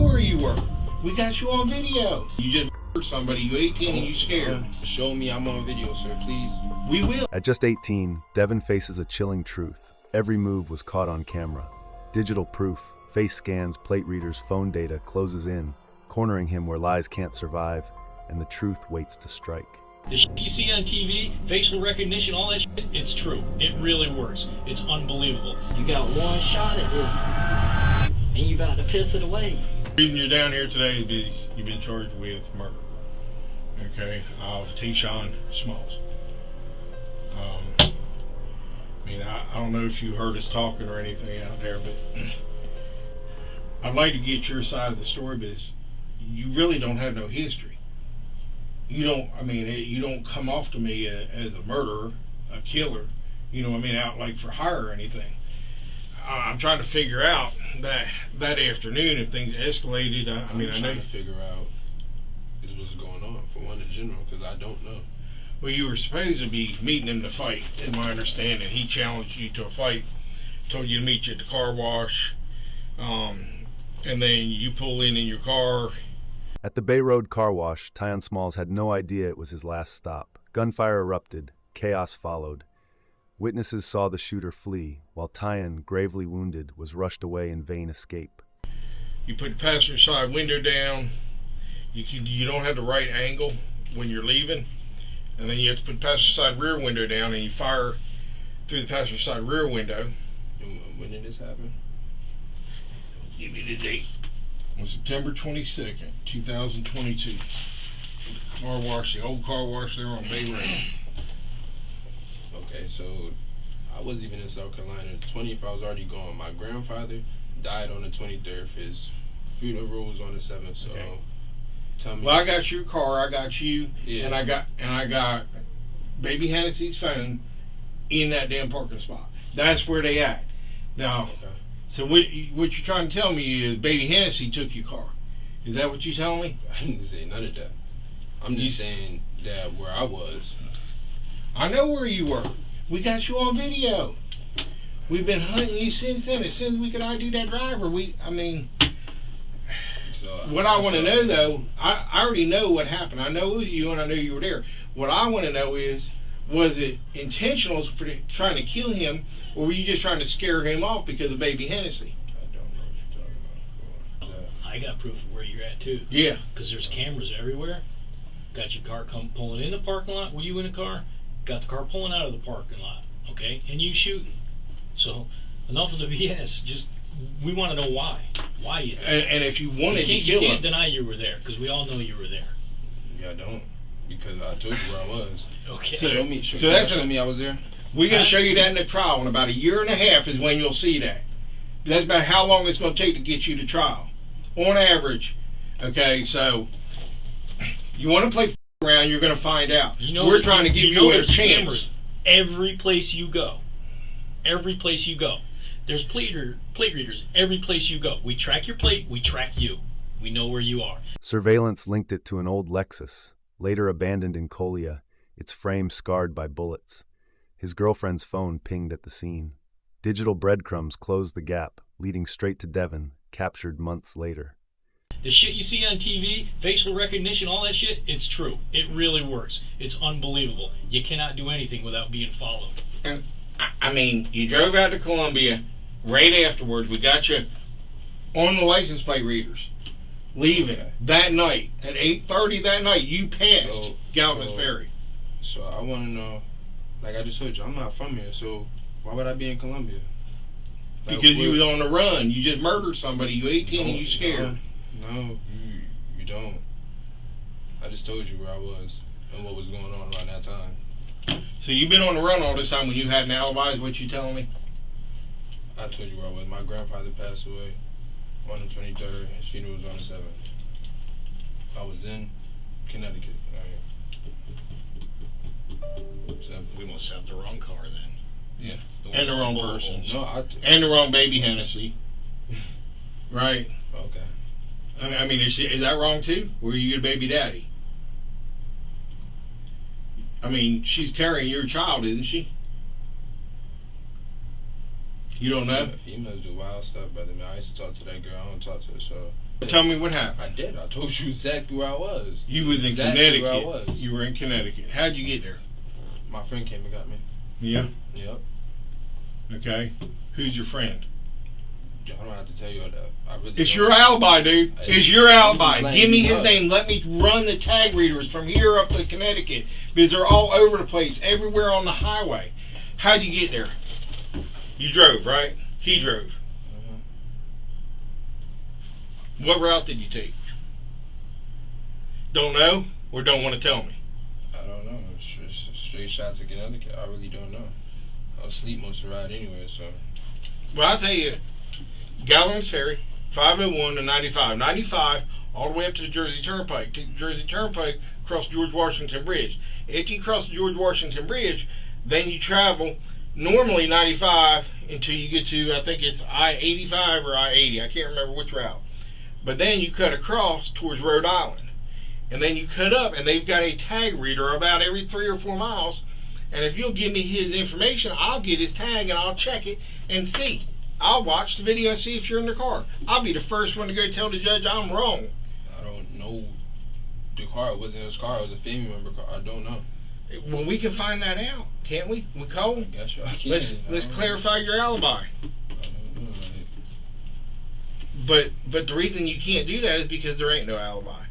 where you were. We got you on video. You just murdered somebody. You 18 and you scared. Show me I'm on video, sir, please. We will. At just 18, Devon faces a chilling truth. Every move was caught on camera. Digital proof, face scans, plate readers, phone data closes in, cornering him where lies can't survive, and the truth waits to strike. The shit you see on TV, facial recognition, all that shit, it's true. It really works. It's unbelievable. You got one shot at this, and you about to piss it away. The reason you're down here today is because you've been charged with murder. Okay, of Tyion Smalls. I don't know if you heard us talking or anything out there, but I'd like to get your side of the story, because you really don't have no history. You don't come off to me as a murderer, a killer, out like for hire or anything. I'm trying to figure out that afternoon if things escalated. I'm trying to figure out is what's going on, for one in general, because I don't know. Well, you were supposed to be meeting him to fight, in my understanding. He challenged you to a fight, told you to meet you at the car wash, and then you pull in your car. At the Bay Road car wash, Tyion Smalls had no idea it was his last stop. Gunfire erupted, chaos followed. Witnesses saw the shooter flee, while Tyion, gravely wounded, was rushed away in vain escape. You put the passenger side window down. You don't have the right angle when you're leaving. And then you have to put the passenger side rear window down, and you fire through the passenger side rear window. And when did this happen? Give me the date. On September 22nd, 2022. The car wash, the old car wash there on Bay Road. Okay, so I wasn't even in South Carolina. The 20th, I was already gone. My grandfather died on the 23rd. His funeral was on the 7th. So, okay. Tell me. Well, I got your car. I got you, yeah. and I got Baby Hennessy's phone in that damn parking spot. That's where they at. Now, okay. So what you're trying to tell me is Baby Hennessy took your car. Is that what you're telling me? I didn't say none of that. I'm just saying that where I was. I know where you were. We got you on video. We've been hunting you since then. As soon as we could ID that driver, what I want to know, though, I already know what happened. I know it was you, and I know you were there. What I want to know is, was it intentional for trying to kill him, or were you just trying to scare him off because of Baby Hennessy? I don't know what you're talking about. I got proof of where you're at, too. Yeah. Because there's cameras everywhere. Got your car pulling in the parking lot. Were you in the car? Got the car pulling out of the parking lot, okay? And you shooting. So, enough of the BS. Just, we want to know why. Why you there. And if you wanted to kill him. You can't deny you were there, because we all know you were there. Yeah, I don't. Because I told you where I was. Okay. Show me I was there. We're going to show you that in the trial. In about 1.5 years is when you'll see that. That's about how long it's going to take to get you to trial. On average. Okay, so you want to play around, you're going to find out. We're trying to give you a chance. Cameras every place you go. Every place you go. There's plate readers every place you go. We track your plate, we track you. We know where you are. Surveillance linked it to an old Lexus, later abandoned in Kolia, its frame scarred by bullets. His girlfriend's phone pinged at the scene. Digital breadcrumbs closed the gap, leading straight to Devon, captured months later. The shit you see on TV, facial recognition, all that shit, it's true. It really works. It's unbelievable. You cannot do anything without being followed. And, you drove out to Columbia right afterwards. We got you on the license plate readers. Leaving that night at 8:30 that night. You passed Galvin's Ferry. So I want to know, like I just told you, I'm not from here. So why would I be in Columbia? Because you was on the run. You just murdered somebody. You 18 and you scared. No, you don't. I just told you where I was and what was going on around that time. So you've been on the run all this time when you had an alibi, is what you telling me? I told you where I was. My grandfather passed away on the 23rd. His funeral was on the 7th. I was in Connecticut. So we must have the wrong car then. Yeah. And the wrong person. No, and the wrong Baby Hennessy. Right. Okay. Is that wrong too? Were you your baby daddy? She's carrying your child, isn't she? You don't know? Females do wild stuff, brother. I used to talk to that girl. I don't talk to her, so Tell me what I happened. did. I told you exactly where I was. You was in Exactly Connecticut. where I was. You were in Connecticut. How'd you get there? My friend came and got me. Yeah. Yep. Okay. Who's your friend? I don't have to tell you all that. I really It's don't. your alibi, dude. It's your alibi. Like, Give me his what? name. Let me run the tag readers from here up to Connecticut because they're all over the place, everywhere on the highway. How'd you get there? You drove, right? He drove. What route did you take? Don't know or don't want to tell me? I don't know. Straight shot to Connecticut. I really don't know. I was asleep most of the ride anyway, so. Well, I'll tell you, Galleon's Ferry, 501 to 95. 95 all the way up to the Jersey Turnpike. Take the Jersey Turnpike, cross George Washington Bridge. After you cross the George Washington Bridge, then you travel normally 95 until you get to, I think it's I-85 or I-80. I can't remember which route. But then you cut across towards Rhode Island. And then you cut up, and they've got a tag reader about every 3 or 4 miles. And if you'll give me his information, I'll get his tag and I'll check it and see. I'll watch the video and see if you're in the car. I'll be the first one to go tell the judge I'm wrong. I don't know. The car wasn't his car. It was a family member car. I don't know. Well, we can find that out, can't we? We call. I guess y'all can. Let's clarify your alibi. I don't know. Like, But the reason you can't do that is because there ain't no alibi.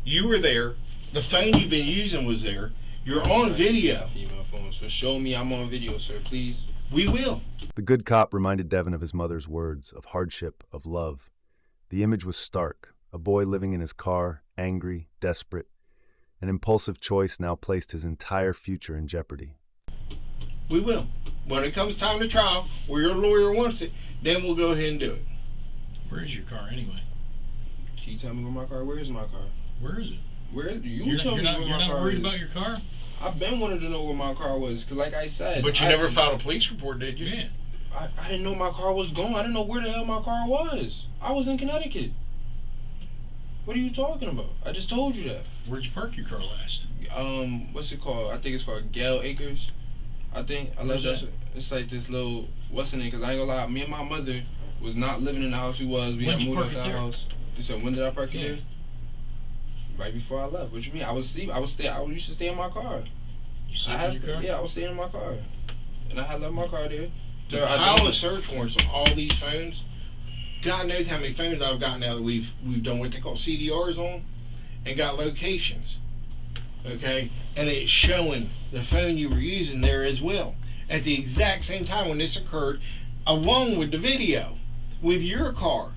You were there. The phone you've been using was there. You're on video. Female phone. So show me I'm on video, sir, please. We will. The good cop reminded Devon of his mother's words, of hardship, of love. The image was stark. A boy living in his car, angry, desperate. An impulsive choice now placed his entire future in jeopardy. We will. When it comes time to trial, where your lawyer wants it, then we'll go ahead and do it. Where's your car anyway? Can you tell me where my car? Where is my car? Where is it? Where do you You're tell me where you're my not car worried is? about your car? I've been wanting to know where my car was, cause like I said. But you never filed a police report, did you? Yeah. I didn't know my car was gone. I didn't know where the hell my car was. I was in Connecticut. What are you talking about? I just told you that. Where'd you park your car last? What's it called? I think it's called Gale Acres. I think. Where's that? It's like this little, what's in it? Cause I ain't gonna lie, me and my mother was not living in the house we was. We When'd had you moved park out it the there? house. You said, when did I park it Yeah. there? Right before I left. What you mean? I was asleep. I used to stay in my car. You slept in your car? Yeah, I was staying in my car. And I had left my car there. The pile of search warrants on all these phones. God knows how many phones I've got now that we've done what they call CDRs on, and got locations. Okay, and it's showing the phone you were using there as well at the exact same time when this occurred, along with the video with your car.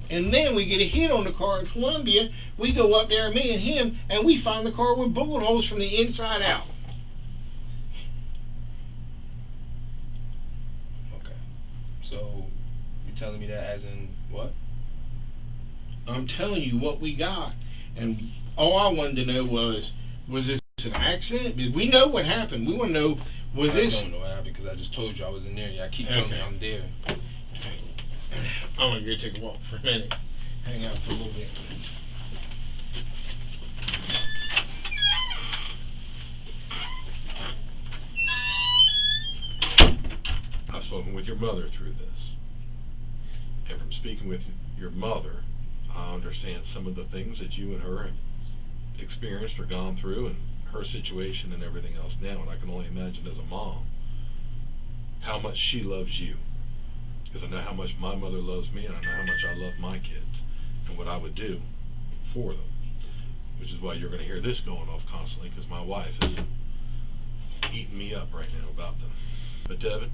And then we get a hit on the car in Columbia. We go up there, me and him, and we find the car with bullet holes from the inside out. Okay. So, you're telling me that as in what? I'm telling you what we got. And all I wanted to know was this an accident? Did we know what happened? We want to know, was this... I don't know what happened because I just told you I was in there. Y'all keep telling me I'm there. I'm going to go take a walk for a minute. Hang out for a little bit. I've spoken with your mother through this. And from speaking with your mother, I understand some of the things that you and her have experienced or gone through and her situation and everything else now. And I can only imagine as a mom how much she loves you. Because I know how much my mother loves me, and I know how much I love my kids and what I would do for them. Which is why you're going to hear this going off constantly, because my wife is eating me up right now about them. But Devon,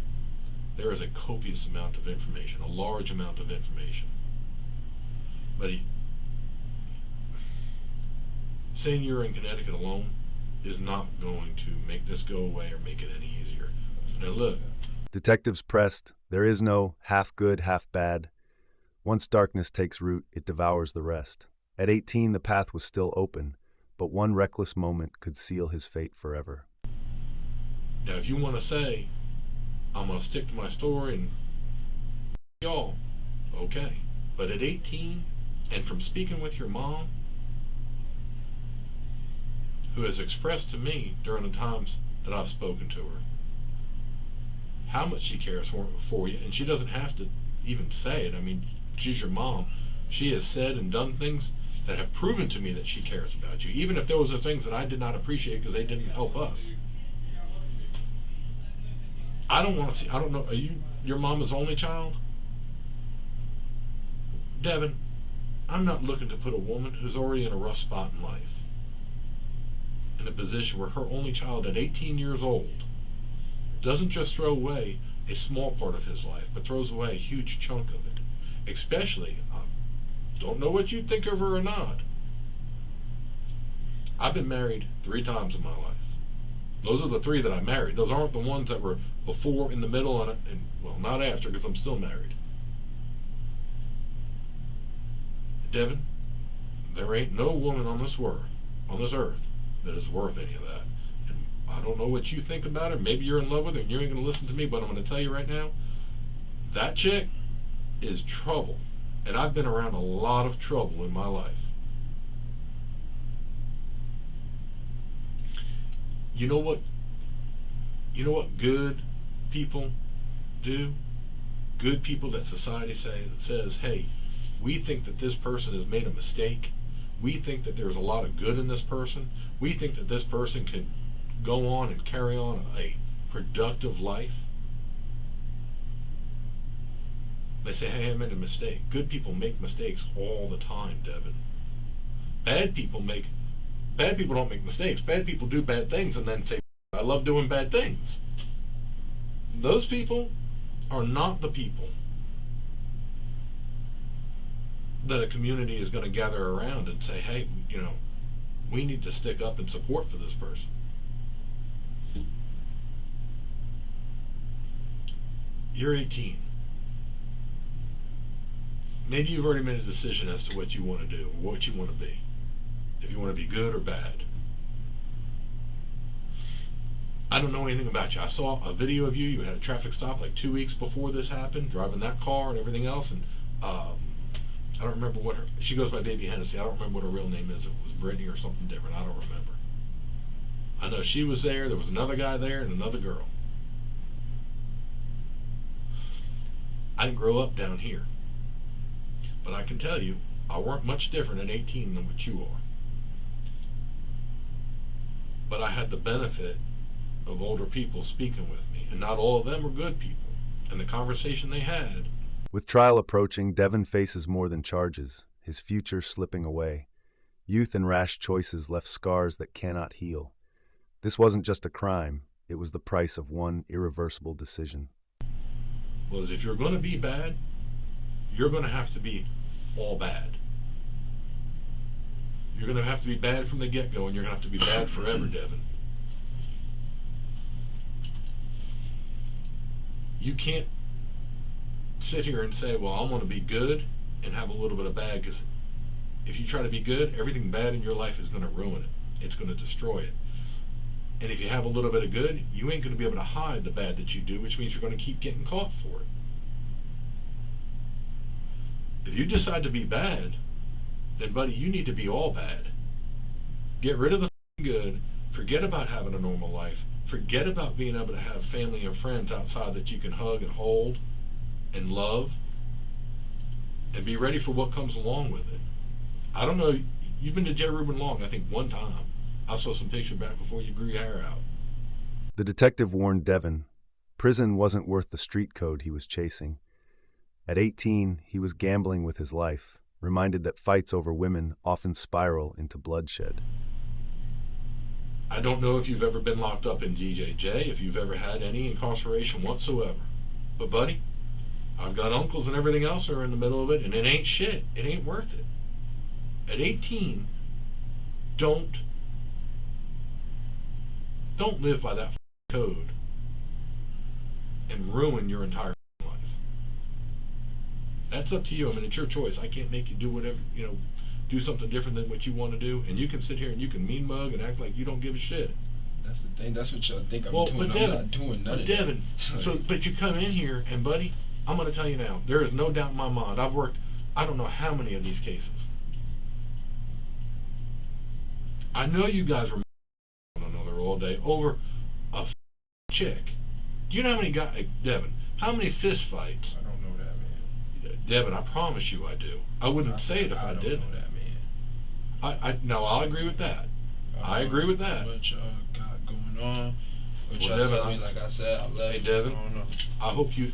there is a copious amount of information, a large amount of information. But saying you're in Connecticut alone is not going to make this go away or make it any easier. Now look. Detectives pressed, there is no half good, half bad. Once darkness takes root, it devours the rest. At 18, the path was still open, but one reckless moment could seal his fate forever. Now if you want to say, I'm going to stick to my story and y'all, okay. But at 18, and from speaking with your mom, who has expressed to me during the times that I've spoken to her, how much she cares for you, and she doesn't have to even say it. I mean, she's your mom. She has said and done things that have proven to me that she cares about you, even if those are things that I did not appreciate because they didn't help us. I don't want to see, I don't know, are you your mama's only child? Devon, I'm not looking to put a woman who's already in a rough spot in life in a position where her only child at 18 years old doesn't just throw away a small part of his life, but throws away a huge chunk of it. Especially, don't know what you think of her or not. I've been married 3 times in my life. Those are the 3 that I married. Those aren't the ones that were before, in the middle, and well, not after, because I'm still married. Devon, there ain't no woman on this earth, that is worth any of that. And I don't know what you think about her. Maybe you're in love with her and you ain't going to listen to me, but I'm going to tell you right now, that chick is trouble. And I've been around a lot of trouble in my life. You know what good people do? Good people that society says, hey, we think that this person has made a mistake. We think that there's a lot of good in this person. We think that this person can go on and carry on a productive life. They say, hey, I made a mistake. Good people make mistakes all the time, Devon. Bad people don't make mistakes. Bad people do bad things and then say, I love doing bad things. Those people are not the people that a community is going to gather around and say, hey, we need to stick up and support for this person. You're 18. Maybe you've already made a decision as to what you want to do, or what you want to be. If you want to be good or bad. I don't know anything about you. I saw a video of you. You had a traffic stop like 2 weeks before this happened, driving that car and everything else, and I don't remember what she goes by Baby Hennessy. I don't remember what her real name is. It was Brittany or something different. I don't remember. I know she was there. There was another guy there and another girl. I didn't grow up down here. But I can tell you, I weren't much different at 18 than what you are. But I had the benefit of older people speaking with me, and not all of them were good people. And the conversation they had. With trial approaching, Devon faces more than charges, his future slipping away. Youth and rash choices left scars that cannot heal. This wasn't just a crime, it was the price of one irreversible decision. Was if you're going to be bad, you're going to have to be all bad. You're going to have to be bad from the get-go, and you're going to have to be bad forever, Devon. You can't sit here and say, well, I'm going to be good and have a little bit of bad, because if you try to be good, everything bad in your life is going to ruin it. It's going to destroy it. And if you have a little bit of good, you ain't going to be able to hide the bad that you do, which means you're going to keep getting caught for it. If you decide to be bad, then buddy, you need to be all bad. Get rid of the good, forget about having a normal life, forget about being able to have family and friends outside that you can hug and hold and love, and be ready for what comes along with it. I don't know, you've been to J. Reuben Long, I think, one time. I saw some picture back before you grew your hair out. The detective warned Devon, prison wasn't worth the street code he was chasing. At 18, he was gambling with his life, reminded that fights over women often spiral into bloodshed. I don't know if you've ever been locked up in DJJ, if you've ever had any incarceration whatsoever. But buddy, I've got uncles and everything else that are in the middle of it, and it ain't shit. It ain't worth it. At 18, don't live by that code and ruin your entire life. That's up to you. I mean, it's your choice. I can't make you do whatever, do something different than what you want to do. And you can sit here and you can mean mug and act like you don't give a shit. That's the thing. That's what y'all think I'm doing. I'm not doing none of Devon, that. But you come in here, and buddy, I'm going to tell you now, there is no doubt in my mind. I've worked, I don't know how many of these cases. I know you guys were one another all day over a chick. Do you know how many guys, Devon, how many fist fights? I don't know that, man. Devin, I promise you I do. I wouldn't say it if I didn't. Know that, man. No, I'll agree with that. I agree with that. What y'all got going on? What Well, y'all Devin, tell me, like I said, I left. Hey, Devin, I don't know.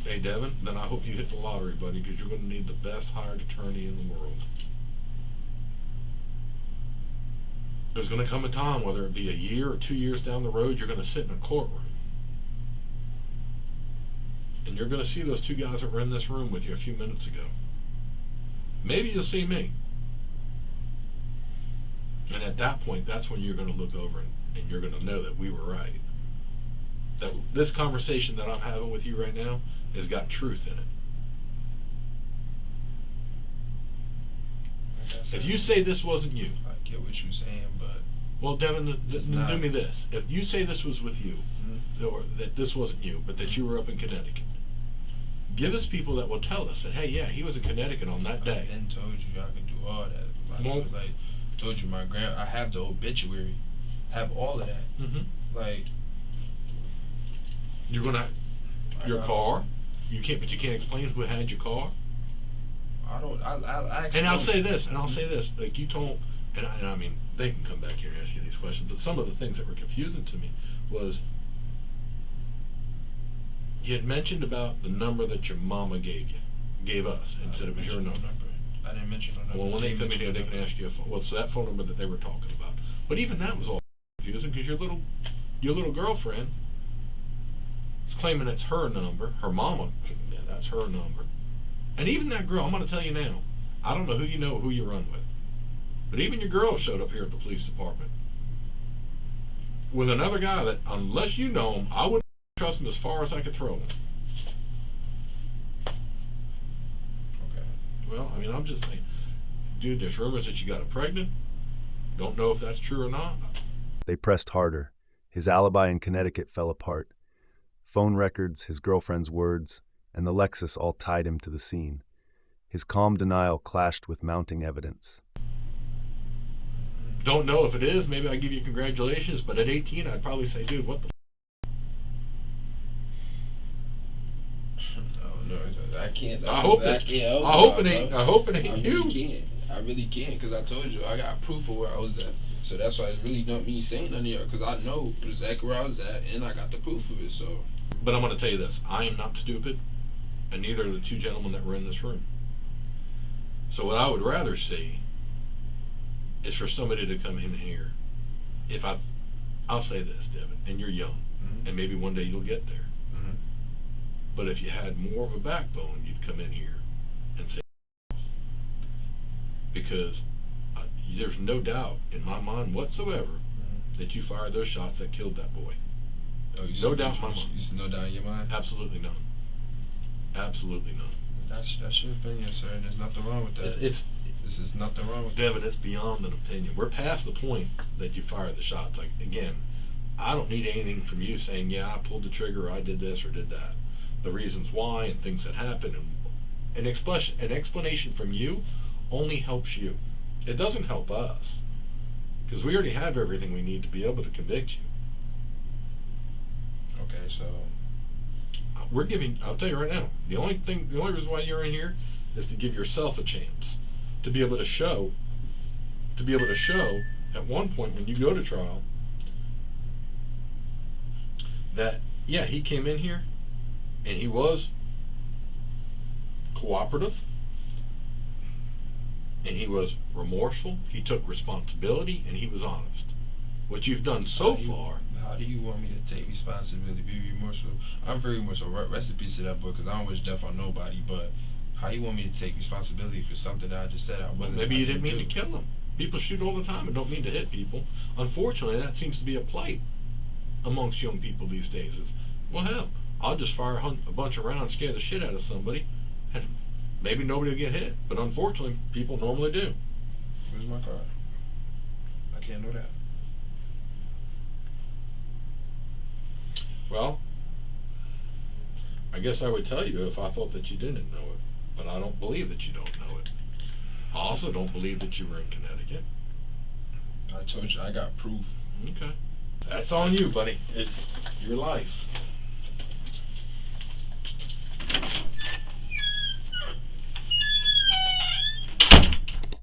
Hey, Devin, then I hope you hit the lottery, buddy, because you're going to need the best hired attorney in the world. There's going to come a time, whether it be a year or 2 years down the road, you're going to sit in a courtroom. And you're going to see those two guys that were in this room with you a few minutes ago. Maybe you'll see me. And at that point, that's when you're going to look over and you're going to know that we were right. That this conversation that I'm having with you right now has got truth in it. If you say this wasn't you, I get what you're saying, but well, Devin, do me this. If you say this was with you, or that this wasn't you, but that you were up in Connecticut, give us people that will tell us that, hey, yeah, he was in Connecticut on that day. I then told you I could do all that. Like told you I have the obituary, have all of that. Like you're gonna your car. You can't explain who had your car. I don't. I'll say this. Like you told, and I mean, they can come back here and ask you these questions. But some of the things that were confusing to me was you had mentioned about the number that your mama gave us instead of your number. I didn't mention no number. Well, when they come in here, they can ask you a phone. Well, so that phone number that they were talking about. But even that was all confusing because your little girlfriend is claiming it's her number. Her mama, yeah, that's her number. And even that girl, I'm going to tell you now, I don't know who you know or who you run with, but even your girl showed up here at the police department with another guy that, unless you know him, I wouldn't trust him as far as I could throw him. Okay. Well, I mean, I'm just saying, dude, there's rumors that you got her pregnant. Don't know if that's true or not. They pressed harder. His alibi in Connecticut fell apart. Phone records, his girlfriend's words, and the Lexus all tied him to the scene. His calm denial clashed with mounting evidence. Don't know if it is. Maybe I give you congratulations, but at 18, I'd probably say, dude, what the No, I can't. I hope it ain't you. I really can't, because I told you, I got proof of where I was at. So that's why it's really not me saying nothing here, because I know exactly where I was at, and I got the proof of it, so. But I'm going to tell you this. I am not stupid, and neither are the two gentlemen that were in this room. So what I would rather see is for somebody to come in here. I'll say this, Devin, and you're young, and maybe one day you'll get there. But if you had more of a backbone, you'd come in here and say, because there's no doubt in my mind whatsoever that you fired those shots that killed that boy. Oh, no doubt in my mind. You see no doubt in your mind? Absolutely none. Absolutely none. That's your opinion, sir, and there's nothing wrong with that. This is nothing wrong with Devin, it's beyond an opinion. We're past the point that you fired the shots. Like, again, I don't need anything from you saying, yeah, I pulled the trigger, or I did this or did that. The reasons why and things that happened, and an explanation from you only helps you. It doesn't help us, because we already have everything we need to be able to convict you. Okay, so I'll tell you right now, the only reason why you're in here is to give yourself a chance to be able to show at one point when you go to trial that, yeah, he came in here and he was cooperative and he was remorseful, he took responsibility, and he was honest. What you've done so far. How do you want me to take responsibility, be remorseful? I'm very remorseful. Rest in peace to that book, because I don't wish death on nobody. But how you want me to take responsibility for something that I just said I wasn't? Maybe you didn't mean to kill them. People shoot all the time and don't mean to hit people. Unfortunately, that seems to be a plight amongst young people these days. Is, well, hell, I'll just fire a bunch of rounds, scare the shit out of somebody, and maybe nobody will get hit. But unfortunately, people normally do. Where's my card? I can't know that. Well, I guess I would tell you if I thought that you didn't know it, but I don't believe that you don't know it. I also don't believe that you were in Connecticut. I told you I got proof. Okay. That's on you, buddy. It's your life.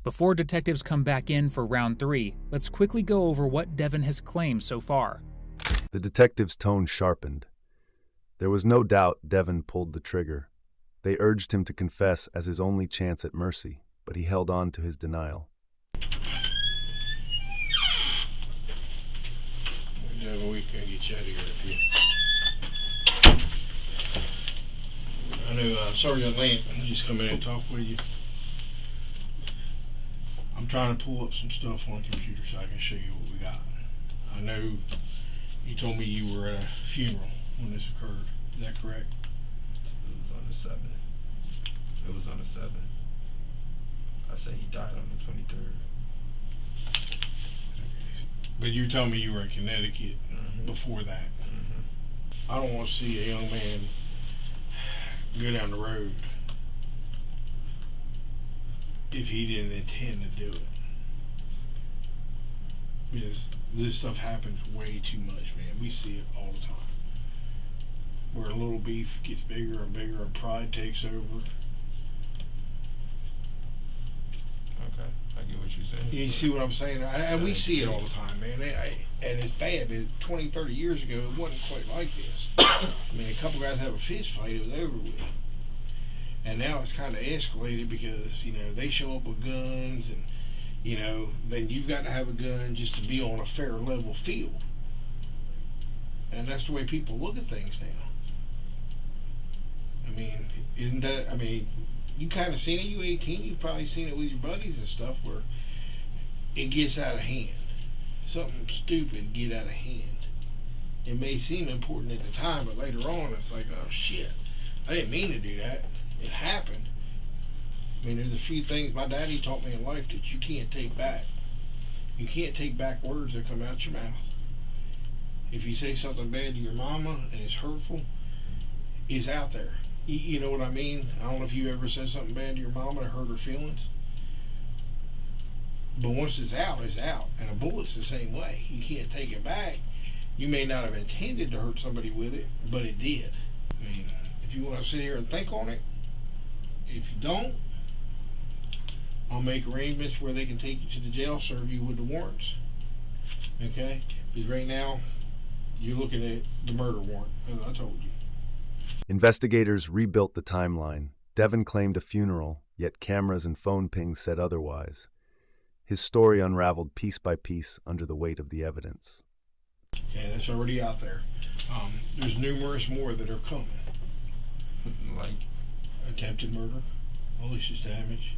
Before detectives come back in for round 3, let's quickly go over what Devon has claimed so far. The detective's tone sharpened. There was no doubt Devon pulled the trigger. They urged him to confess as his only chance at mercy, but he held on to his denial. Devon, we can't get you out of here if you... I know Sergeant Lamp just come in and talk with you. I'm trying to pull up some stuff on the computer so I can show you what we got. I know you told me you were at a funeral when this occurred. Is that correct? It was on the 7th. It was on the 7th. I said he died on the 23rd. But you told me you were in Connecticut before that. I don't want to see a young man go down the road if he didn't intend to do it. Because this stuff happens way too much, man. We see it all the time. Where a little beef gets bigger and bigger and pride takes over. Okay, I get what you're saying. You see what I'm saying? And we see it all the time, man. And it's bad. 20, 30 years ago, it wasn't quite like this. I mean, a couple guys have a fist fight, it was over with. And now it's kind of escalated because, you know, they show up with guns and, you know, then you've got to have a gun just to be on a fair level field. And that's the way people look at things now. I mean, isn't that, I mean, you kind of seen it, you 18, you've probably seen it with your buddies and stuff where it gets out of hand. Something stupid get out of hand. It may seem important at the time, but later on it's like, oh shit, I didn't mean to do that. It happened. I mean, there's a few things my daddy taught me in life that you can't take back. You can't take back words that come out your mouth. If you say something bad to your mama and it's hurtful, it's out there. You know what I mean? I don't know if you ever said something bad to your mama to hurt her feelings. But once it's out, it's out. And a bullet's the same way. You can't take it back. You may not have intended to hurt somebody with it, but it did. I mean, if you want to sit here and think on it, if you don't, I'll make arrangements where they can take you to the jail, serve you with the warrants. Okay? Because right now, you're looking at the murder warrant, as I told you. Investigators rebuilt the timeline. Devon claimed a funeral, yet cameras and phone pings said otherwise. His story unraveled piece by piece under the weight of the evidence. Okay, that's already out there. There's numerous more that are coming. Like attempted murder, malicious damage.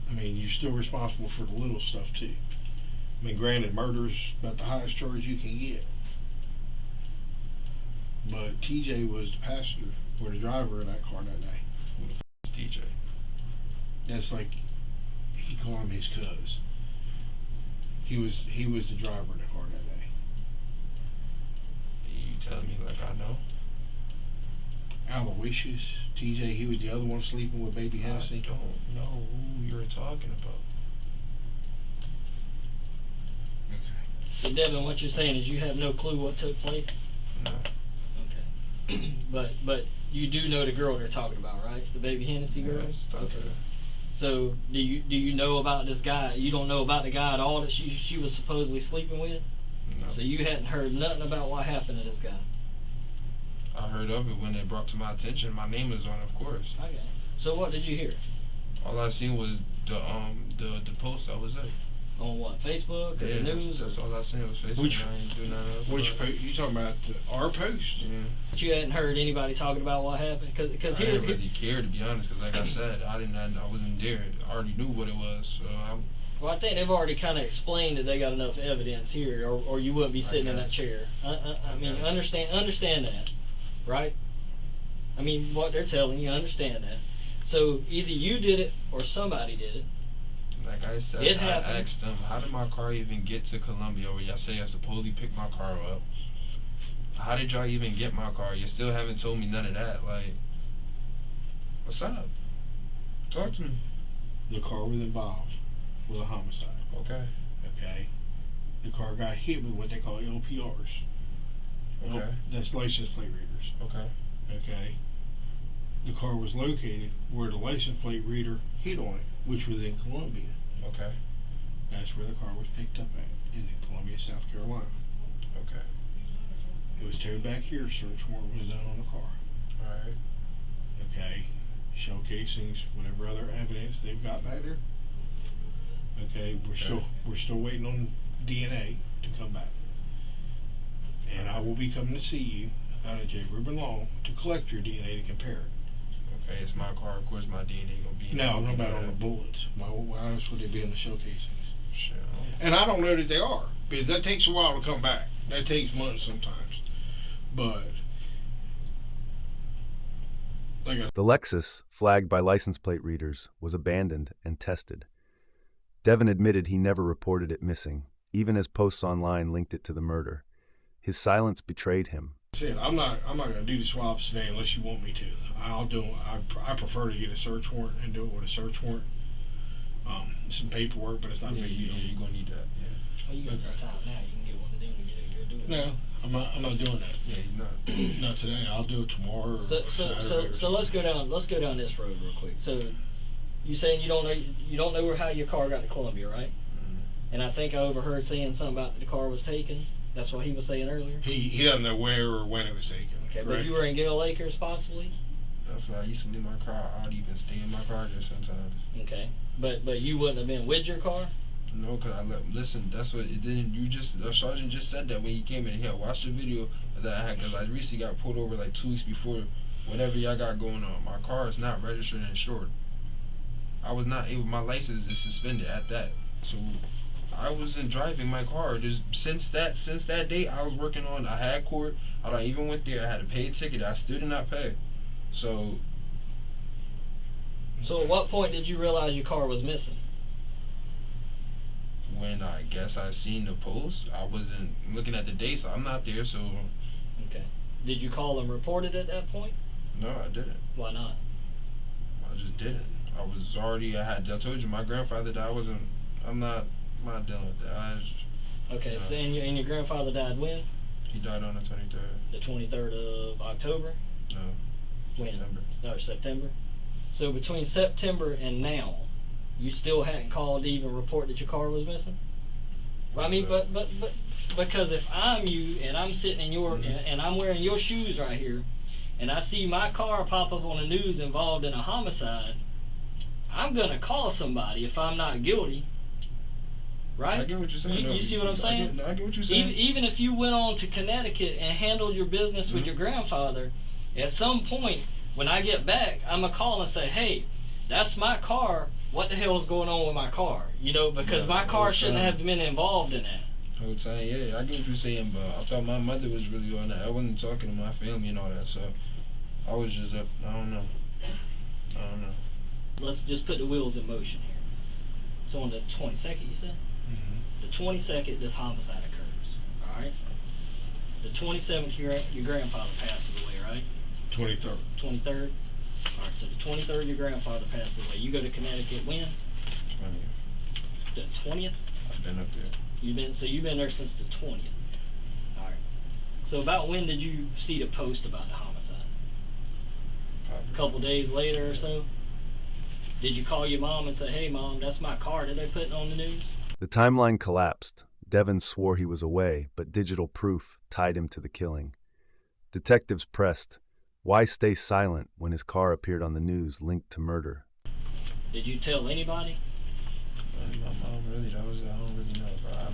I mean, you're still responsible for the little stuff too. I mean, granted, murder's about the highest charge you can get. But TJ was the passenger or the driver of that car that day. Who the f is TJ? That's like, he called him his cuz. He was the driver of the car that day. You telling me like I know? Aloysius, TJ, he was the other one sleeping with baby Hennessy. I don't know who you're talking about. Okay. So Devin, what you're saying is you have no clue what took place? No. Okay. but you do know the girl they're talking about, right? The baby Hennessy girl? Yes, okay. So do you know about this guy? You don't know about the guy at all that she was supposedly sleeping with? No. So you hadn't heard nothing about what happened to this guy? I heard of it when it brought to my attention. My name is on it, of course. Okay. So what did you hear? All I seen was the post I was at. On what? Facebook? Or Yeah, the news? that's all I seen was Facebook. Which- I ain't do nothing else. Which post? You talking about our post? Yeah. But you hadn't heard anybody talking about what happened? Because I didn't really care, to be honest, because like I said, I wasn't there. I already knew what it was, so well, I think they've already kind of explained that they got enough evidence here, or you wouldn't be sitting in that chair. I mean, understand that, right? I mean, what they're telling you, understand that. So either you did it or somebody did it. like I said, It I happened. asked them, how did my car even get to Columbia? Where y'all say I supposedly picked my car up. How did y'all even get my car? You still haven't told me none of that. Like, what's up? Talk to me. The car was involved with a homicide. Okay. Okay. The car got hit with what they call LPRs. Okay. That's license plate readers. Okay. Okay. the car was located where the license plate reader hit on it, which was in Columbia. Okay. That's where the car was picked up at, is in Columbia, South Carolina. Okay. It was towed back here, search warrant was done on the car. Alright. Okay, shell casings, whatever other evidence they've got back there. Okay, we're still waiting on DNA to come back. And I will be coming to see you out of J. Reuben Law to collect your DNA to compare it. Okay, it's my car, of course my DNA gonna be in No, it. no matter on the bullets. Why else would they be in the shell casings? Shit, I don't know. And I don't know that they are, because that takes a while to come back. That takes months sometimes. But like I The Lexus, flagged by license plate readers, was abandoned and tested. Devon admitted he never reported it missing, even as posts online linked it to the murder. His silence betrayed him. said, I'm not going to do the swabs today unless you want me to. I'll do. I prefer to get a search warrant and do it with a search warrant. Some paperwork, but it's not a big deal. Yeah, you're gonna need that. Yeah. Well, you got that time now. You can get one of them and go do it. No, I'm not doing that. Yeah, he's not. Not today. I'll do it tomorrow. Or So let's go down this road real quick. So you saying you don't know how your car got to Columbia, right? Mm-hmm. And I think I overheard saying something about the car was taken. That's what he was saying earlier. He doesn't know where or when it was taken. Okay, but right? you were in Gale Acres possibly. That's why I used to leave my car. I'd even stay in my car there sometimes. Okay, but you wouldn't have been with your car. No, cause listen. That's what it didn't. The sergeant just said that when he came in. He had watched the video that I had, cause I recently got pulled over like 2 weeks before whatever y'all got going on. My car is not registered and insured. I was not able. My license is suspended at that. So I wasn't driving my car. Just since that day, I was working on. I had court. I even went there. I had to pay a ticket. I still did not pay. So at what point did you realize your car was missing? when I guess I seen the post, I wasn't looking at the dates. I'm not there, so. Okay. Did you call and report it at that point? No, I didn't. Why not? I just didn't. I told you my grandfather died. I'm not dealing with that. Okay, so and your grandfather died when? He died on the 23rd. The 23rd of October? No. When? September. No, September. So between September and now, you still hadn't called to even report that your car was missing? Well, I mean, but because if I'm you and I'm sitting in your and I'm wearing your shoes right here, and I see my car pop up on the news involved in a homicide, I'm gonna call somebody if I'm not guilty. Right? I get what you're saying. You see what I'm saying? I get what you're saying. Even if you went on to Connecticut and handled your business with your grandfather, at some point when I get back, I'm gonna call and say, "Hey, that's my car. What the hell is going on with my car?" You know, because my car shouldn't have been involved in that. Whole time, yeah, I get what you're saying, but I thought my mother was really on that. I wasn't talking to my family and all that, so I was just up. I don't know. Let's just put the wheels in motion here. So on the 22nd, you said? The 22nd, this homicide occurs. All right. The 27th, your grandfather passes away, right? 23rd. 23rd. All right. So the 23rd, your grandfather passes away. You go to Connecticut when? 20th. The 20th. I've been up there. You've been there since the 20th. All right. So about when did you see the post about the homicide? Probably. A couple days later or so. Did you call your mom and say, "Hey, Mom, that's my car that they're putting on the news"? The timeline collapsed. Devon swore he was away, but digital proof tied him to the killing. Detectives pressed, why stay silent when his car appeared on the news linked to murder? Did you tell anybody? My mom really, I don't really know.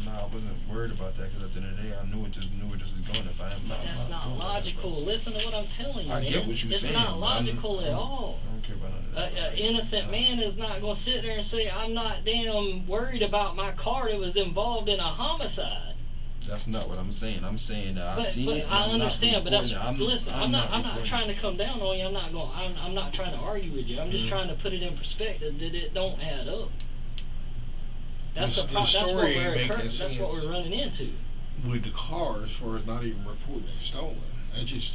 I wasn't worried about that because at the end of the day, I knew where this was going. If I am not, That's not logical. Listen to what I'm telling you, man. I get what you're saying. It's not logical at all. I don't care about none of that. An innocent man is not going to sit there and say, "I'm not damn worried about my car that was involved in a homicide." That's not what I'm saying. I'm saying that I seen it. I understand, but that's listen. I'm not reporting. trying to come down on you. I'm not trying to argue with you. I'm just trying to put it in perspective that it don't add up. That's what we're running into. With the car, as far as not even reporting it stolen, I just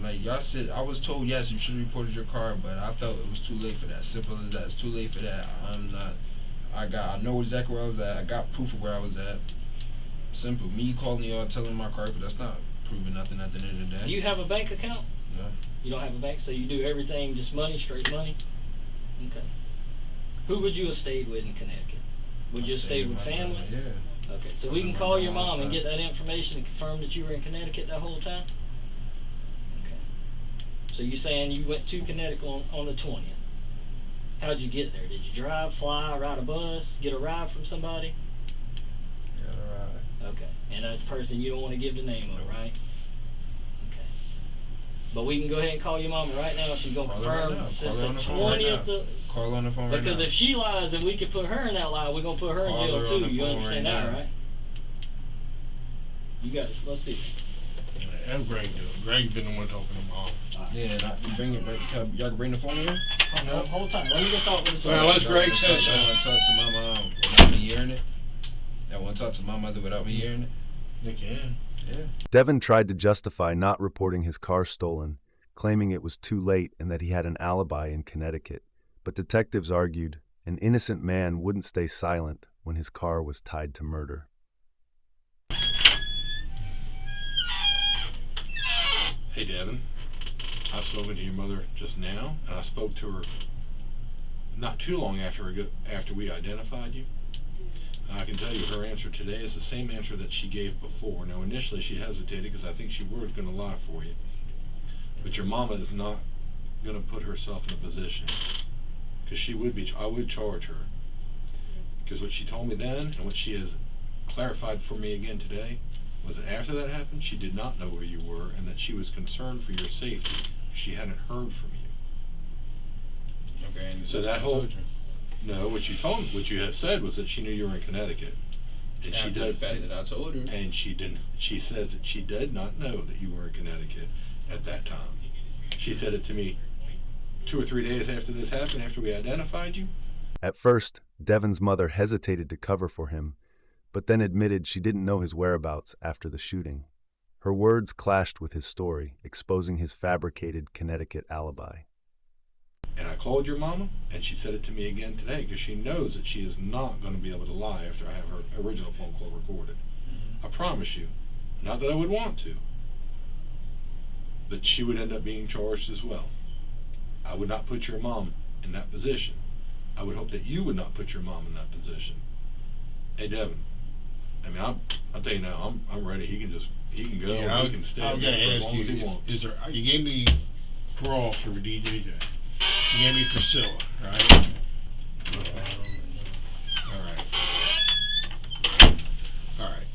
like y'all said, I was told yes, you should have reported your car, but I felt it was too late for that. Simple as that. It's too late for that. I know exactly where I was at. I got proof of where I was at. Simple. Me calling y'all, telling my car, but that's not proving nothing at the end of the day. Do you have a bank account? No. You don't have a bank, so you do everything just money, straight money? Okay. Who would you have stayed with in Connecticut? Would you have stayed with family? Yeah. Okay, so we can call your mom and get that information and confirm that you were in Connecticut that whole time? Okay. So you're saying you went to Connecticut on the 20th. How'd you get there? Did you drive, fly, ride a bus, get a ride from somebody? Got a ride. Okay. And that person you don't want to give the name of, right? Okay. But we can go ahead and call your mama right now. She's going to confirm since the 20th. Call on the phone right now. Because if she lies, then we can put her in that lie. We're going to put her in jail too. You understand that, right? You got it. Let's do it. That's Greg doing. Greg's been the one talking to mom. Yeah, bring it back. Y'all can bring the phone here? Hold time. Let me go talk with the Well, let's Greg say something. That one talk to my mom without me hearing it? That one talk to my mother without me hearing it? They can. Yeah. Devon tried to justify not reporting his car stolen, claiming it was too late and that he had an alibi in Connecticut. But detectives argued an innocent man wouldn't stay silent when his car was tied to murder. Hey, Devon. I've spoken to your mother just now, and I spoke to her not too long after we identified you. I can tell you her answer today is the same answer that she gave before. Now, initially she hesitated because I think she was going to lie for you. But your mama is not going to put herself in a position, because I would charge her. Because what she told me then and what she has clarified for me again today was that after that happened, she did not know where you were and that she was concerned for your safety. She hadn't heard from you. Okay, and So that whole... No, what you had said was that she knew you were in Connecticut. And after she did, the fact that I told her. And she didn't. She says that she did not know that you were in Connecticut at that time. She said it to me 2 or 3 days after this happened, after we identified you. At first, Devon's mother hesitated to cover for him, but then admitted she didn't know his whereabouts after the shooting. Her words clashed with his story, exposing his fabricated Connecticut alibi. And I called your mama, and she said it to me again today, because she knows that she is not going to be able to lie after I have her original phone call recorded. I promise you, not that I would want to, but she would end up being charged as well. I would not put your mom in that position. I would hope that you would not put your mom in that position. Hey, Devon, I mean, I'll tell you now, I'm ready. He can go, Yeah, he can stay I'm going for to as ask long as he you, wants. you gave me parole for DJJ. You gave me Priscilla, right? Alright.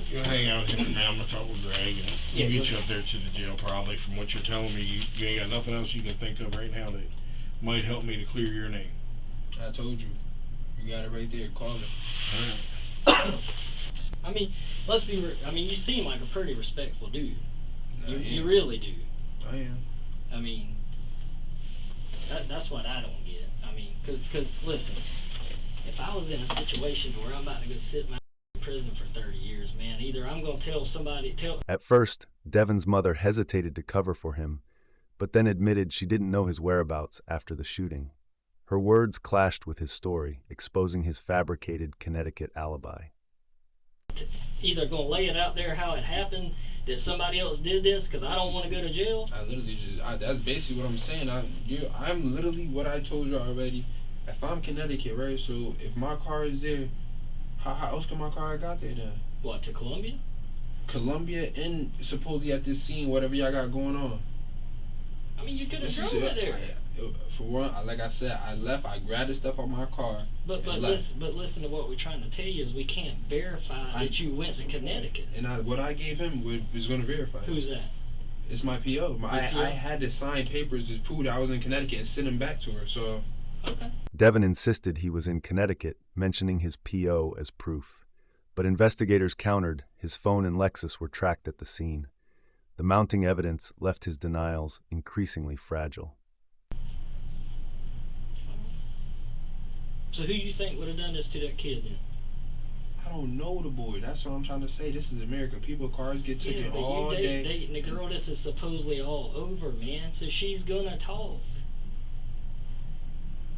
You'll hang out here for now. I'm going to talk with Greg, and we'll get you up there to the jail probably. From what you're telling me, you ain't got nothing else you can think of right now that might help me to clear your name. I told you. You got it right there. Call it. Alright. I mean, you seem like a pretty respectful dude. You am. really do. I am. I mean, that's what I don't get. I mean, because listen, if I was in a situation where I'm about to go sit in prison for 30 years, man, either I'm going to tell somebody... At first, Devon's mother hesitated to cover for him, but then admitted she didn't know his whereabouts after the shooting. Her words clashed with his story, exposing his fabricated Connecticut alibi. Either going to lay it out there how it happened, that somebody else did this, because I don't want to go to jail. I literally that's basically what I'm saying. I'm literally what I told you already. If I'm Connecticut, right, so if my car is there, how else can my car have got there then? What, to Columbia? Columbia and supposedly at this scene, whatever y'all got going on. I mean, you could have drove it there. For one, like I said, I left. I grabbed the stuff on my car. But listen to what we're trying to tell you is we can't verify that you went to Connecticut. And what I gave him was going to verify. Who's that? It's my PO. I had to sign papers to prove that I was in Connecticut and send them back to her. So. Okay. Devon insisted he was in Connecticut, mentioning his PO as proof. But investigators countered. His phone and Lexus were tracked at the scene. The mounting evidence left his denials increasingly fragile. So who you think would have done this to that kid then? I don't know the boy. That's what I'm trying to say. This is America. People, cars get taken all day. Dating the girl, this is supposedly all over, man. So she's gonna talk.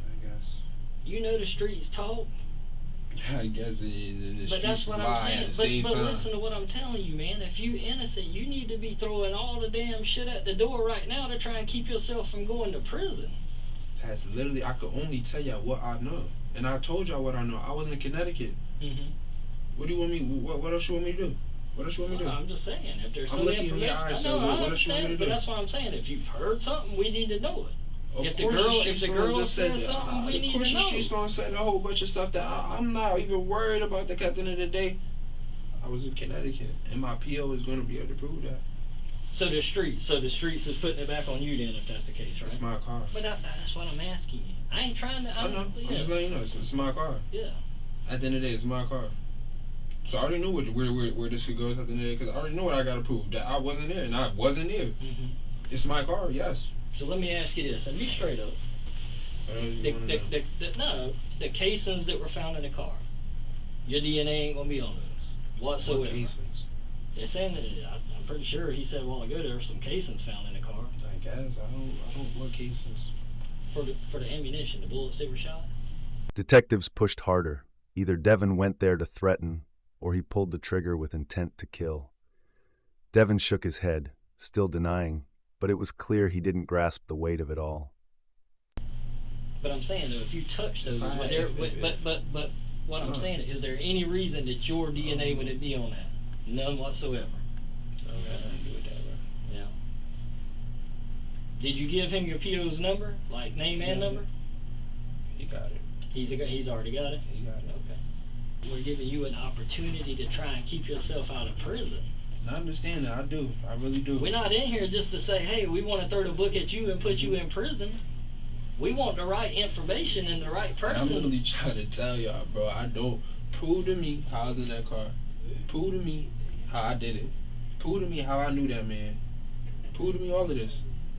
I guess. You know the streets talk. I guess it is in the But that's streets what I'm lie saying. at the same But time. listen to what I'm telling you, man. If you innocent, you need to be throwing all the damn shit at the door right now to try and keep yourself from going to prison. That's literally, I could only tell y'all what I know. And I told y'all what I know. I was in Connecticut. Mm-hmm. What do you want me, what else you want me to do? What else you want me to do? I'm just saying, if there's I'm some looking in information, your eyes, I so know, what I else you want me understand, to but do? that's what I'm saying. If you've heard something, we need to know it. Of If the course girl, streets if the gonna girl just says say, something, we of need course to the know. streets gonna say a whole bunch of stuff that I'm not even worried about. At the end of the day, I was in Connecticut, and my PO is gonna be able to prove that. So the streets is putting it back on you then, if that's the case, right? It's my car. But that's what I'm asking you. I ain't trying to. I know. I'm just letting you know. It's my car. Yeah. At the end of the day, it's my car. So I already knew where this could go at the end of the day, because I already know what I gotta prove. That I wasn't there, and I wasn't there. Mm-hmm. It's my car, yes. So let me ask you this, and be straight up. The casings that were found in the car, your DNA ain't gonna be on those whatsoever. What casings? They're saying that I'm pretty sure he said a while ago there were some casings found in the car. I guess I don't. What casings? For the ammunition, the bullets that were shot. Detectives pushed harder. Either Devon went there to threaten, or he pulled the trigger with intent to kill. Devon shook his head, still denying, but it was clear he didn't grasp the weight of it all. But I'm saying though, if you touch those, but what I'm saying is there any reason that your DNA would be on that? None whatsoever. Okay, I didn't do it that way. Yeah. Did you give him your PO's number, like name and number? He got it. He's already got it. He got it. Okay. We're giving you an opportunity to try and keep yourself out of prison. I understand that. I do. I really do. We're not in here just to say, hey, we want to throw the book at you and put you in prison. We want the right information and the right person. I'm literally trying to tell y'all, bro. I don't. Prove to me how I was in that car. Prove to me how I did it. Prove to me how I knew that man. Prove to me all of this.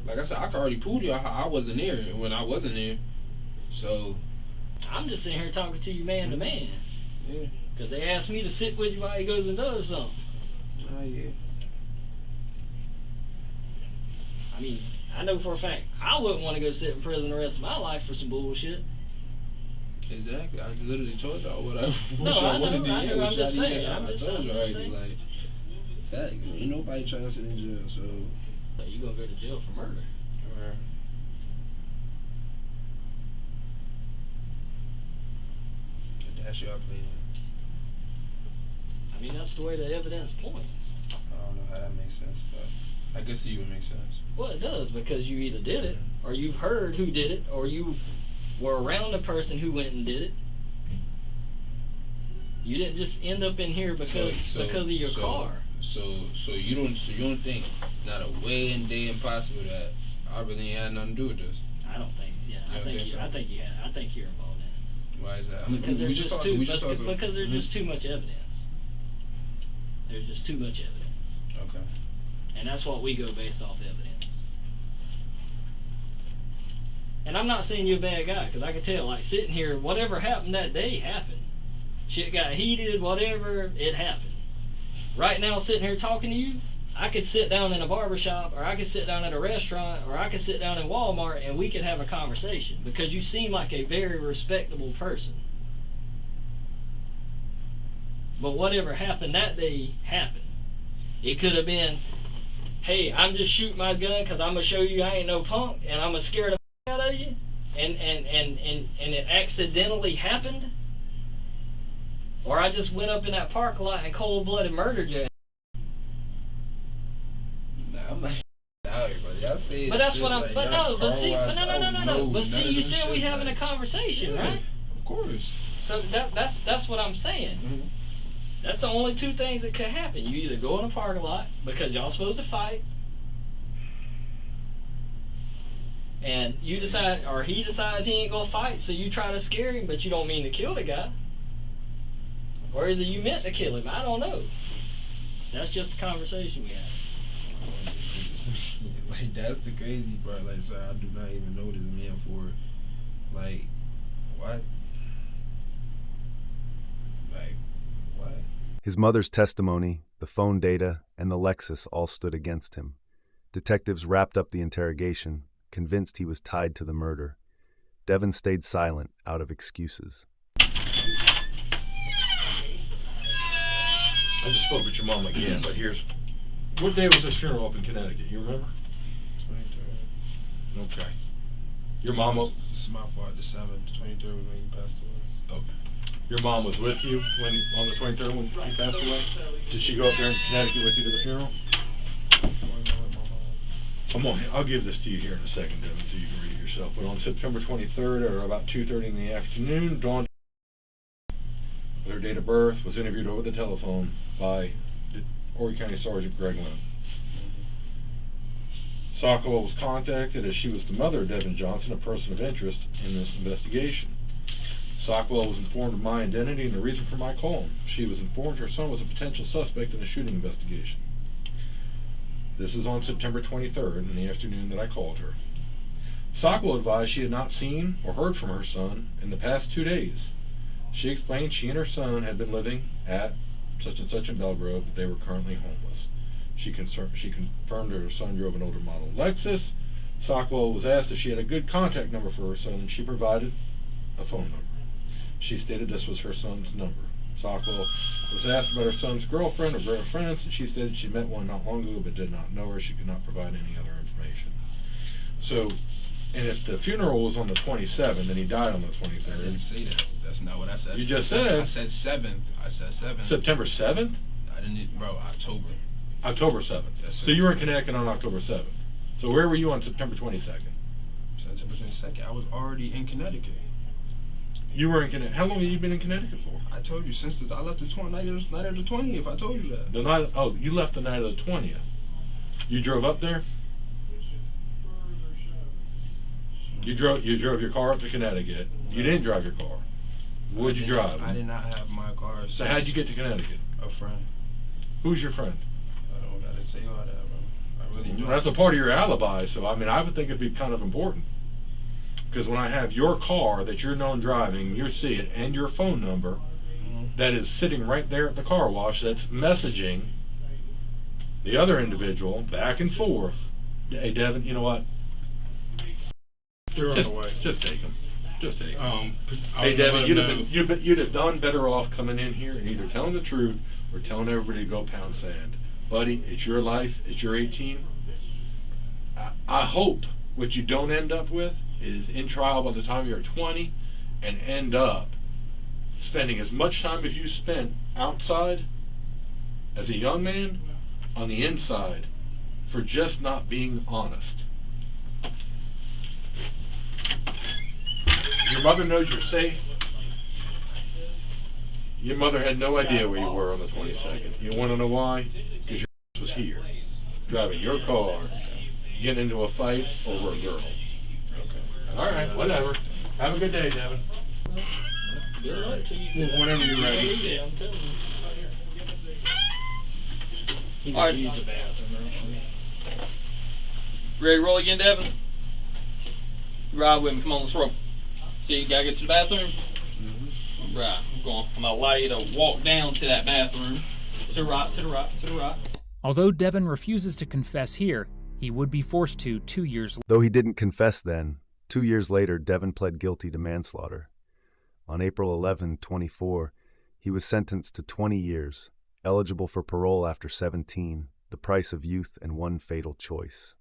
Like I said, I can already prove to y'all how I wasn't there when I wasn't there. So. I'm just sitting here talking to you man to man. Yeah. Because they asked me to sit with you while he goes and does something. Oh, yeah. I mean, I know for a fact I wouldn't want to go sit in prison the rest of my life for some bullshit. Exactly. I literally told y'all what I No, I know, I'm just saying. I told you already, like, fact, ain't nobody trying to sit in jail, so. So you gonna go to jail for murder? Alright. That's your plan. I mean, that's the way the evidence points. I don't know how that makes sense, but I guess to you it makes sense. Well, it does, because you either did it, or you've heard who did it, or you were around the person who went and did it. You didn't just end up in here because of your car. So you don't think not a way in day impossible that I really had nothing to do with this? I don't think. Yeah, I think you're involved in it. Why is that? Because there's just too much evidence. There's just too much evidence. Okay. And that's what we go based off evidence. And I'm not saying you're a bad guy, because I can tell, like, sitting here, whatever happened that day happened. Shit got heated, whatever, it happened. Right now, sitting here talking to you, I could sit down in a barbershop, or I could sit down at a restaurant, or I could sit down in Walmart, and we could have a conversation, because you seem like a very respectable person. But whatever happened that day happened. It could have been, hey, I'm just shooting my gun because I'm going to show you I ain't no punk, and I'm going to scare the out of you, and it accidentally happened. Or I just went up in that parking lot and cold-blooded murdered you. Nah, I'm not out here, buddy. I say but that's what I'm. like, but no. But see. But no. But see, you said we having a conversation, yeah, right? Of course. So that's what I'm saying. Mm-hmm. That's the only two things that could happen. You either go in a parking lot because y'all supposed to fight, and you decide, or he decides he ain't gonna fight, so you try to scare him, but you don't mean to kill the guy. Or either you meant to kill him. I don't know. That's just the conversation we had. Like, that's the crazy part. Like, sir, I do not even know this man for, like, what? Like, what? His mother's testimony, the phone data, and the Lexus all stood against him. Detectives wrapped up the interrogation, convinced he was tied to the murder. Devon stayed silent, out of excuses. I just spoke with your mom again, but here's... What day was this funeral up in Connecticut? You remember? 23rd. Okay. Your mom was... This is my fault. The 7th, 23rd was when he passed away. Okay. Your mom was with you when on the 23rd when he passed away? Did she go up there in Connecticut with you to the funeral? Come on, I'll give this to you here in a second, Devon, so you can read it yourself. But on September 23rd, or about 2:30 in the afternoon, Dawn, with her date of birth, was interviewed over the telephone by Horry County Sergeant Greg Lynn. Sokola was contacted as she was the mother of Devon Johnson, a person of interest in this investigation. Sokola was informed of my identity and the reason for my call. She was informed her son was a potential suspect in a shooting investigation. This is on September 23rd in the afternoon that I called her. Sokola advised she had not seen or heard from her son in the past 2 days. She explained she and her son had been living at such and such in Belgrove, but they were currently homeless. She confirmed that her son drove an older model Lexus. Sokola was asked if she had a good contact number for her son, and she provided a phone number. She stated this was her son's number. Sokola was asked about her son's girlfriend or girlfriends, and she said she met one not long ago but did not know her. She could not provide any other information. So, and if the funeral was on the 27th and he died on the 23rd. I didn't say that. That's not what I said. You just said. I said 7th. I said 7th. September 7th? I didn't, bro, October. October 7th. Yes, sir. So you were in Connecticut on October 7th. So where were you on September 22nd? September 22nd. I was already in Connecticut. You were in Connecticut. How long have you been in Connecticut for? I told you since I left the night of the 20th. I told you that. The night. Oh, you left the night of the 20th. You drove up there. You drove your car up to Connecticut. You didn't drive your car. Would you drive? I did not have my car. So how'd you get to Connecticut? A friend. Who's your friend? I don't gotta say all that, bro. I really don't. That's a part of your alibi. So I mean, I would think it'd be kind of important. Because when I have your car that you're known driving, you see it, and your phone number that is sitting right there at the car wash that's messaging the other individual back and forth. Hey, Devon, you know what? They're on the way. Just take them. Just take them. Hey, Devon, you'd have done better off coming in here and either telling the truth or telling everybody to go pound sand. Buddy, it's your life. It's your 18. I hope what you don't end up with is in trial by the time you're 20 and end up spending as much time as you spent outside as a young man on the inside for just not being honest. Your mother knows you're safe. Your mother had no idea where you were on the 22nd. You want to know why? Because your was here, driving your car, getting into a fight over a girl. All right, whatever. Have a good day, Devon. Whenever you're ready. I'm telling you. All right. Use the bathroom. Ready to roll again, Devon? Ride with me. Come on, let's roll. See, you gotta get to the bathroom? Mm-hmm. Right. I'm gonna allow you to walk down to that bathroom. To the right, to the right, to the right. Although Devon refuses to confess here, he would be forced to 2 years later. Though he didn't confess then, 2 years later, Devon pled guilty to manslaughter. On April 11, 24, he was sentenced to 20 years, eligible for parole after 17, the price of youth and one fatal choice.